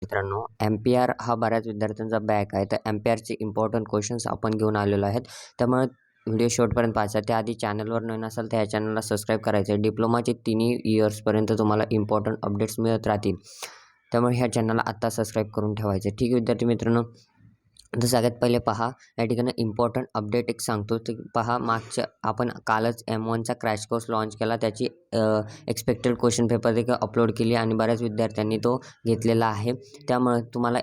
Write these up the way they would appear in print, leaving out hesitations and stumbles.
मित्रांनो, एम-पी-आर हा बऱ्याच विद्यार्थ्यांचा बॅक आहे. तर एम-पी-आरचे इम्पॉर्टंट क्वेश्चन्स आपण घेऊन आलेलो आहेत. त्यामुळे व्हिडिओ शेवटपर्यंत पाहायचा. त्याआधी चॅनलवर नवीन असाल तर या चॅनलला सबस्क्राईब करायचं आहे. डिप्लोमाचे तिन्ही इयर्सपर्यंत तुम्हाला इम्पॉर्टंट अपडेट्स मिळत राहतील. त्यामुळे ह्या चॅनलला आत्ता सबस्क्राईब करून ठेवायचं आहे. ठीक आहे विद्यार्थी मित्रांनो, तर सगळ्यात पहिले पहा, या ठिकाणी इम्पॉर्टंट अपडेट एक सांगतो. ते पहा, मागच्या आपण कालच M1चा क्रॅश कोर्स लॉन्च केला. त्याची एक्सपेक्टेड क्वेश्चन पेपर देखील अपलोड केली आणि बऱ्याच विद्यार्थ्यांनी तो घेतलेला आहे. त्यामुळे तुम्हाला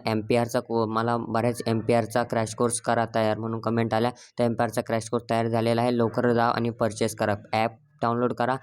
मला बऱ्याच एम-पी-आरचा क्रॅश कोर्स करा तयार म्हणून कमेंट आल्या. त्या एम-पी-आरचा क्रॅश कोर्स तयार झालेला आहे. लवकर जा आणि परचेस करा. ॲप डाउनलोड करा.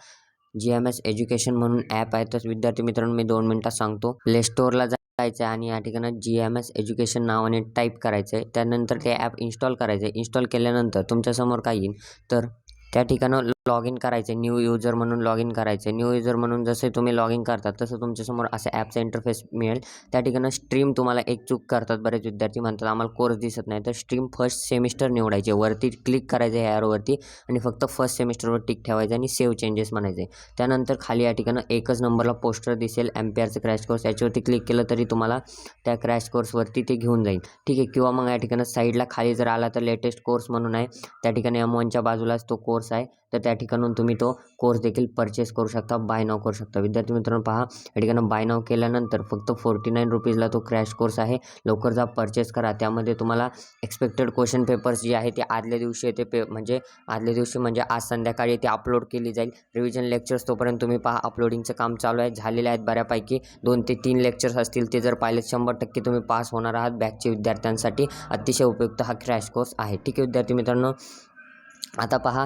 GMS एज्युकेशन म्हणून ॲप आहे. तर विद्यार्थी मित्रांनो, मी 2 मिनिटात सांगतो. प्ले स्टोअरला जायचं आहे आणि या ठिकाणी GMS एज्युकेशन नावाने टाईप करायचं आहे. त्यानंतर ते ॲप इन्स्टॉल करायचं आहे. इन्स्टॉल केल्यानंतर तुमच्यासमोर काय येईल, तर त्या ठिकाणी लॉग इन करायचं आहे. न्यू युजर म्हणून लॉग इन करायचं आहे. न्यू युजर म्हणून जसे तुम्ही लॉग इन करतात तसं तुमच्यासमोर असं ॲपचा इंटरफेस मिळेल. त्या ठिकाणी स्ट्रीम तुम्हाला एक चूक करतात. बरेच विद्यार्थी म्हणतात आम्हाला कोर्स दिसत नाही. तर स्ट्रीम फर्स्ट सेमिस्टर निवडायचे. वरती क्लिक करायचं आहे ॲरोवरती आणि फक्त फर्स्ट सेमिस्टरवर टिक ठेवायचं आणि सेव्ह चेंजेस म्हणायचे. त्यानंतर खाली या ठिकाणी एकच नंबरला पोस्टर दिसेल एम-पी-आरचं क्रॅश कोर्स. याच्यावरती क्लिक केलं तरी तुम्हाला त्या क्रॅश कोर्सवरती ते घेऊन जाईल. ठीक आहे. किंवा मग या ठिकाणी साईडला खाली जर आला तर लेटेस्ट कोर्स म्हणून आहे. त्या ठिकाणी M1च्या बाजूलाच तो कोर्स आहे. तर त्या ठिकाणून तुम्ही तो कोर्स देखील परचेस करू शकता, बाय नाव करू शकता. विद्यार्थी मित्रांनो पहा, या ठिकाणी बाय नाव केल्यानंतर फक्त 49 रुपीजला तो क्रॅश कोर्स आहे. लवकर जा, परचेस करा. त्यामध्ये तुम्हाला एक्सपेक्टेड क्वेश्चन पेपर्स जे आहे ते आदल्या दिवशी आदल्या दिवशी म्हणजे आज संध्याकाळी ते अपलोड केली जाईल. रिव्हिजन लेक्चर्स तोपर्यंत तुम्ही पहा, अपलोडिंगचं काम चालू आहे. झालेले आहेत बऱ्यापैकी. 2 ते 3 लेक्चर्स असतील. ते जर पाहिलेत 100% तुम्ही पास होणार आहात. बॅकचे विद्यार्थ्यांसाठी अतिशय उपयुक्त हा क्रॅश कोर्स आहे. ठीक आहे विद्यार्थी मित्रांनो, आता पहा,